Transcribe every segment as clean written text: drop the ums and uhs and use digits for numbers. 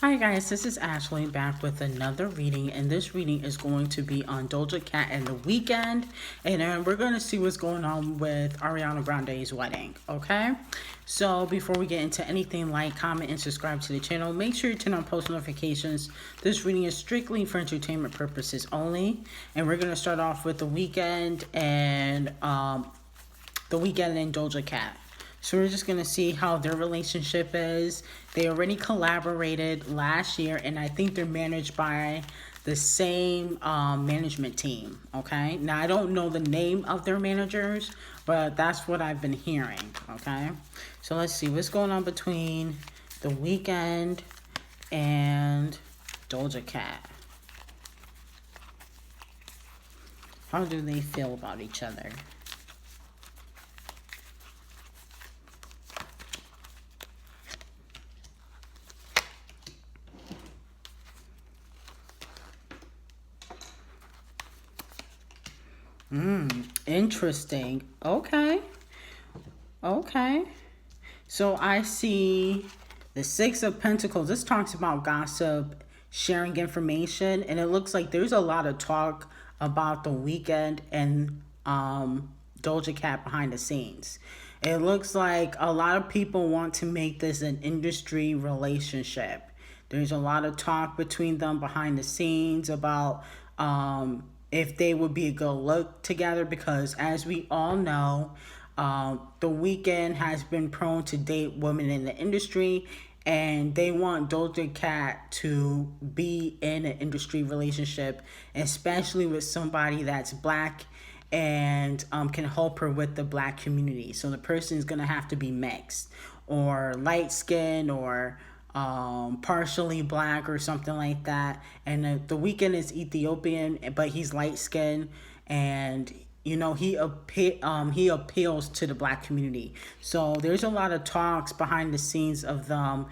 Hi guys, this is Ashley back with another reading, and this reading is going to be on Doja Cat and The Weeknd, and then we're going to see what's going on with Ariana Grande's wedding, okay? So before we get into anything, like, comment, and subscribe to the channel. Make sure you turn on post notifications. This reading is strictly for entertainment purposes only, and we're going to start off with The Weeknd and Doja Cat. So we're just going to see how their relationship is. They already collaborated last year, and I think they're managed by the same management team, okay? Now, I don't know the name of their managers, but that's what I've been hearing, okay? So let's see what's going on between The Weeknd and Doja Cat. How do they feel about each other? Interesting. Okay. Okay. So I see the Six of Pentacles. This talks about gossip, sharing information, and it looks like there's a lot of talk about The Weeknd and Doja Cat behind the scenes. It looks like a lot of people want to make this an industry relationship. There's a lot of talk between them behind the scenes about if they would be a good look together, because as we all know, The Weeknd has been prone to date women in the industry, and they want Doja Cat to be in an industry relationship, especially with somebody that's black and can help her with the black community. So the person is going to have to be mixed or light skin or partially black or something like that. And The Weeknd is Ethiopian, but he's light skinned, and you know he appeals to the black community. So there's a lot of talks behind the scenes of them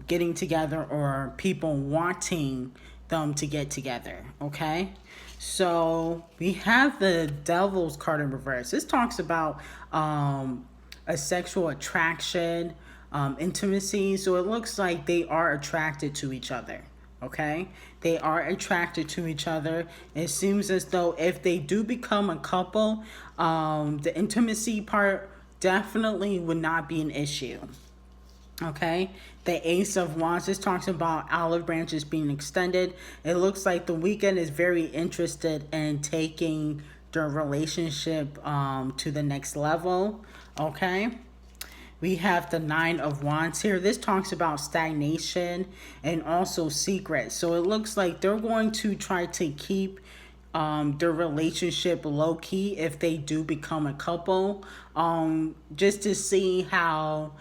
getting together, or people wanting them to get together. Okay, so we have the Devil's card in reverse. This talks about a sexual attraction, intimacy. So it looks like they are attracted to each other. Okay, they are attracted to each other. It seems as though if they do become a couple, the intimacy part definitely would not be an issue. Okay, the Ace of Wands, this talks about olive branches being extended. It looks like The Weeknd is very interested in taking their relationship to the next level. Okay, we have the Nine of Wands here. This talks about stagnation and also secrets. So it looks like they're going to try to keep their relationship low key if they do become a couple, just to see how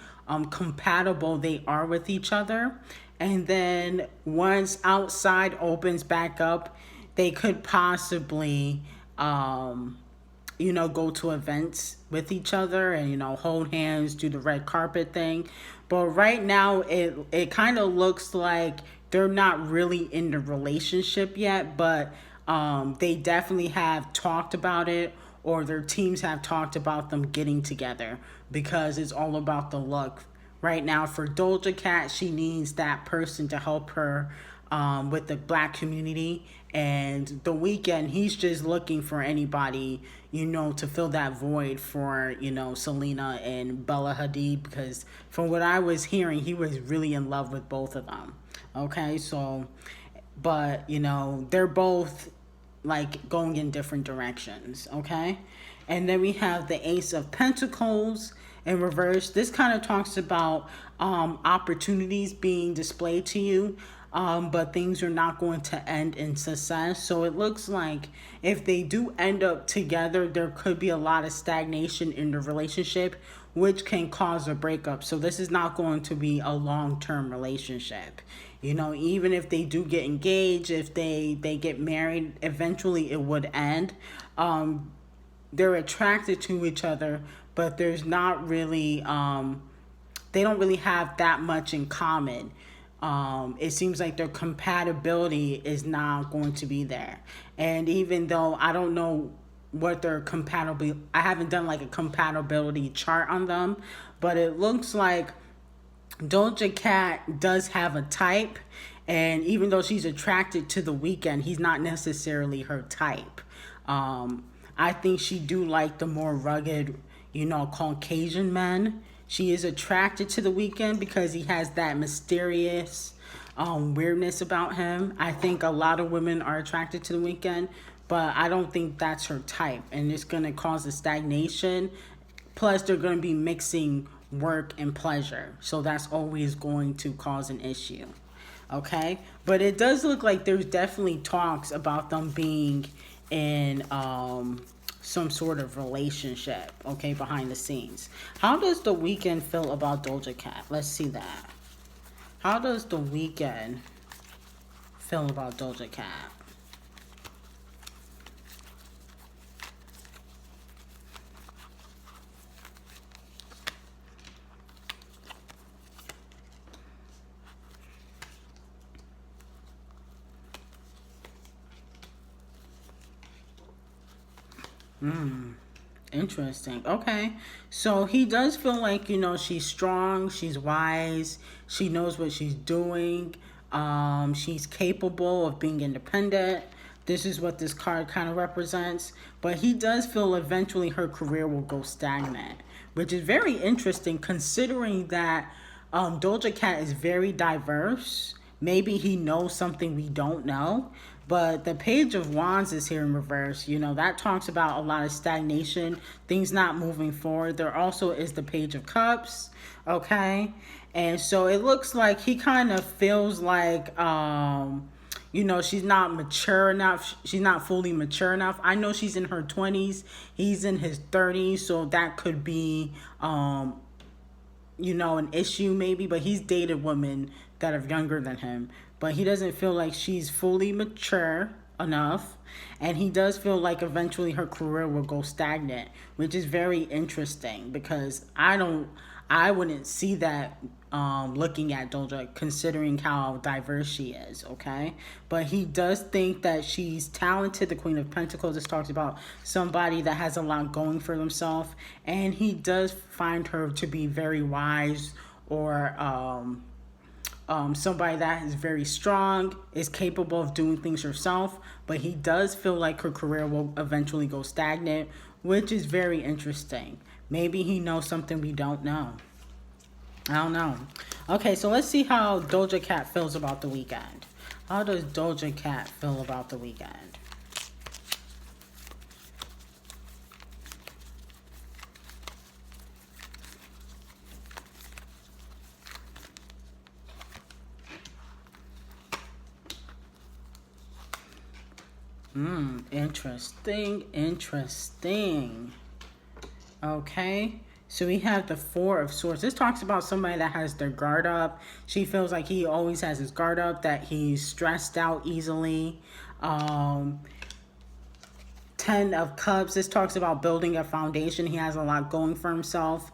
compatible they are with each other. And then once outside opens back up, they could possibly go to events with each other and, hold hands, do the red carpet thing. But right now, it kind of looks like they're not really in the relationship yet, but they definitely have talked about it, or their teams have talked about them getting together, because it's all about the look. Right now, for Doja Cat, she needs that person to help her with the black community. And The Weeknd, he's just looking for anybody, to fill that void for, Selena and Bella Hadid, because from what I was hearing, he was really in love with both of them. Okay, so, but, they're both like going in different directions. Okay, and then we have the Ace of Pentacles in reverse. This kind of talks about opportunities being displayed to you, but things are not going to end in success. So it looks like if they do end up together, there could be a lot of stagnation in the relationship, which can cause a breakup. So this is not going to be a long-term relationship. Even if they do get engaged, if they get married, eventually it would end. They're attracted to each other, but there's not really, they don't really have that much in common. It seems like their compatibility is not going to be there. And even though I don't know what their I haven't done like a compatibility chart on them, but it looks like Doja Cat does have a type, and even though she's attracted to the Weeknd, he's not necessarily her type. I think she do like the more rugged, Caucasian men. She is attracted to the Weeknd because he has that mysterious weirdness about him. I think a lot of women are attracted to the Weeknd, but I don't think that's her type, and it's gonna cause a stagnation. Plus, they're gonna be mixing work and pleasure, so that's always going to cause an issue. Okay, but it does look like there's definitely talks about them being in some sort of relationship, okay, behind the scenes. How does the Weeknd feel about Doja Cat? Let's see that. How does the Weeknd feel about Doja Cat? Interesting. Okay. So he does feel like, she's strong, she's wise, she knows what she's doing, she's capable of being independent. This is what this card kind of represents. But he does feel eventually her career will go stagnant, which is very interesting considering that Doja Cat is very diverse. Maybe he knows something we don't know. But the Page of Wands is here in reverse. That talks about a lot of stagnation, things not moving forward. There also is the Page of Cups, okay? And so it looks like he kind of feels like, she's not mature enough. She's not fully mature enough. I know she's in her 20s. He's in his 30s. So that could be, an issue maybe, but he's dated women that are younger than him. But he doesn't feel like she's fully mature enough. And he does feel like eventually her career will go stagnant, which is very interesting because I wouldn't see that looking at Doja, considering how diverse she is, okay? But he does think that she's talented. The Queen of Pentacles just talks about somebody that has a lot going for themselves. And he does find her to be very wise, or somebody that is very strong, is capable of doing things herself. But he does feel like her career will eventually go stagnant, which is very interesting. Maybe he knows something we don't know. I don't know. Okay, so let's see how Doja Cat feels about the Weeknd. How does Doja Cat feel about the Weeknd? Interesting. Okay. So we have the Four of Swords. This talks about somebody that has their guard up. She feels like he always has his guard up, that he's stressed out easily. Um, Ten of Cups. This talks about building a foundation. He has a lot going for himself.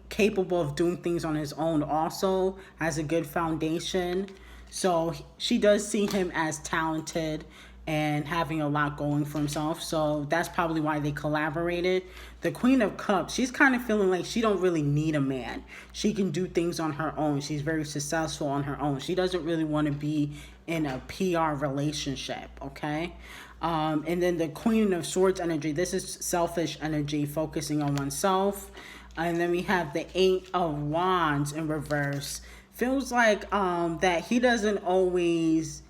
Capable of doing things on his own also. Has a good foundation. So she does see him as talented and having a lot going for himself. So that's probably why they collaborated. The Queen of Cups, she's kind of feeling like she don't really need a man. She can do things on her own. She's very successful on her own. She doesn't really want to be in a PR relationship, okay? And then the Queen of Swords energy, this is selfish energy, focusing on oneself. And then we have the Eight of Wands in reverse. Feels like that he doesn't always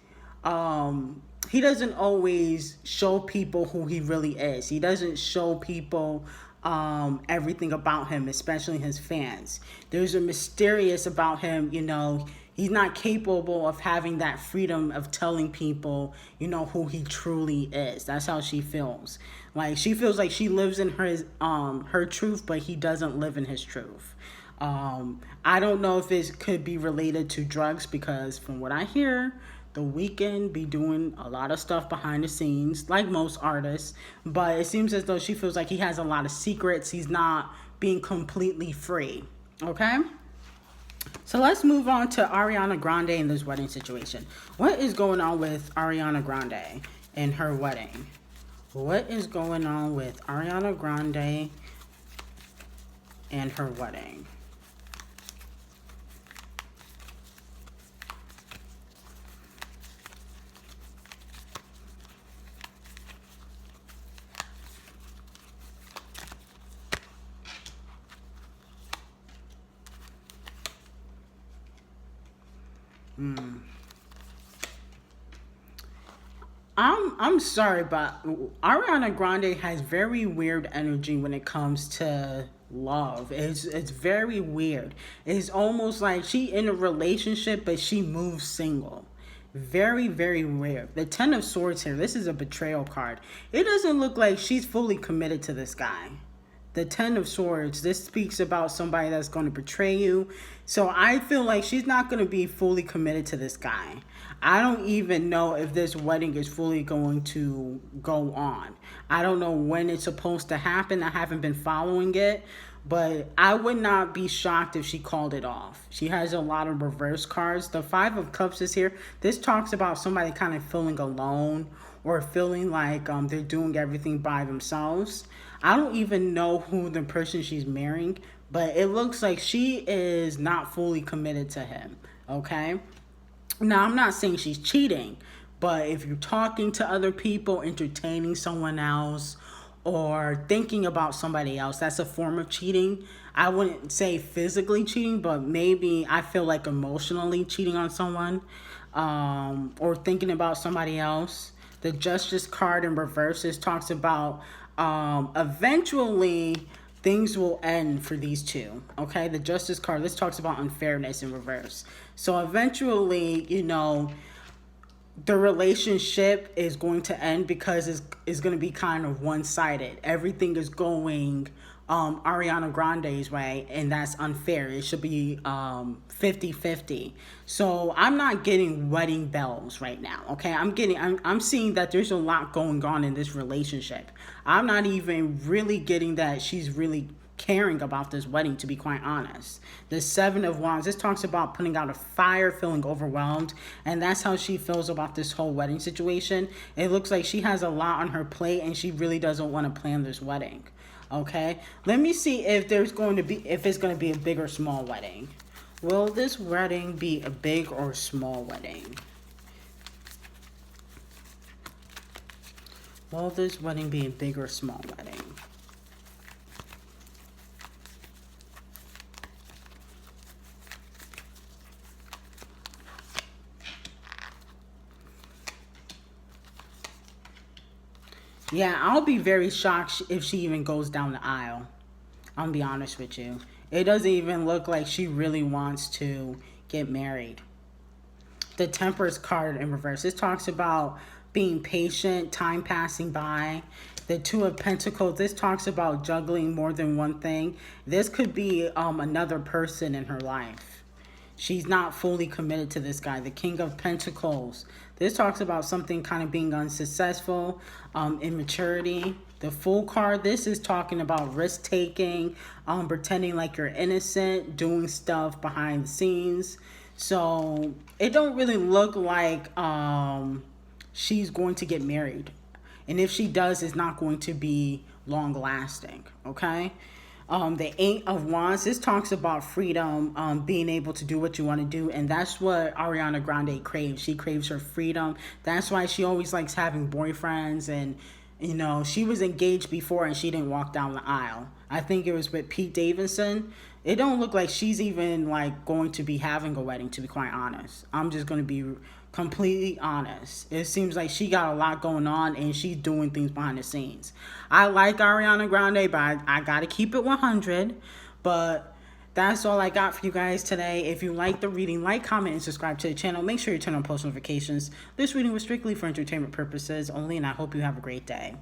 show people who he really is. He doesn't show people everything about him, especially his fans. There's a mysterious about him, he's not capable of having that freedom of telling people, who he truly is. That's how she feels. Like, she feels like she lives in her truth, but he doesn't live in his truth. I don't know if it could be related to drugs, because from what I hear, the Weeknd be doing a lot of stuff behind the scenes, like most artists. But it seems as though she feels like he has a lot of secrets. He's not being completely free. Okay? So let's move on to Ariana Grande and this wedding situation. What is going on with Ariana Grande and her wedding? What is going on with Ariana Grande and her wedding? I'm sorry, but Ariana Grande has very weird energy when it comes to love. It's very weird. It's almost like she in a relationship but she moves single. Very, very weird. The Ten of Swords here. This is a betrayal card. It doesn't look like she's fully committed to this guy. The Ten of Swords, this speaks about somebody that's going to betray you. So I feel like she's not going to be fully committed to this guy. I don't even know if this wedding is fully going to go on. I don't know when it's supposed to happen. I haven't been following it. But I would not be shocked if she called it off. She has a lot of reverse cards. The Five of Cups is here. This talks about somebody kind of feeling alone or feeling like they're doing everything by themselves. I don't even know who the person she's marrying, but it looks like she is not fully committed to him, okay? Now, I'm not saying she's cheating, but if you're talking to other people, entertaining someone else, or thinking about somebody else, that's a form of cheating. I wouldn't say physically cheating, but maybe I feel like emotionally cheating on someone, or thinking about somebody else. The Justice card in reverses talks about eventually things will end for these two. Okay, the Justice card, this talks about unfairness in reverse. So eventually, the relationship is going to end because it's going to be kind of one-sided. Everything is going Ariana Grande's way, and that's unfair. It should be 50-50. So I'm not getting wedding bells right now, okay? I'm seeing that there's a lot going on in this relationship. I'm not even really getting that she's really caring about this wedding, to be quite honest. The Seven of Wands, this talks about putting out a fire, feeling overwhelmed, and that's how she feels about this whole wedding situation. It looks like she has a lot on her plate and she really doesn't want to plan this wedding. Okay, let me see if it's going to be a big or small wedding. Will this wedding be a big or small wedding? Will this wedding be a big or small wedding? Yeah, I'll be very shocked if she even goes down the aisle. I'll be honest with you. It doesn't even look like she really wants to get married. The Temperance card in reverse. This talks about being patient, time passing by. The Two of Pentacles. This talks about juggling more than one thing. This could be another person in her life. She's not fully committed to this guy. The King of Pentacles. This talks about something kind of being unsuccessful, immaturity. The Fool card, this is talking about risk-taking, pretending like you're innocent, doing stuff behind the scenes. So it don't really look like she's going to get married. And if she does, it's not going to be long-lasting, okay? The Eight of Wands, this talks about freedom, being able to do what you want to do. And that's what Ariana Grande craves. She craves her freedom. That's why she always likes having boyfriends. And, she was engaged before and she didn't walk down the aisle. I think it was with Pete Davidson. It don't look like she's even going to be having a wedding, to be quite honest. I'm just going to be completely honest. It seems like she got a lot going on and she's doing things behind the scenes. I like Ariana Grande, but I got to keep it 100. But that's all I got for you guys today. If you like the reading, like, comment, and subscribe to the channel. Make sure you turn on post notifications. This reading was strictly for entertainment purposes only, and I hope you have a great day.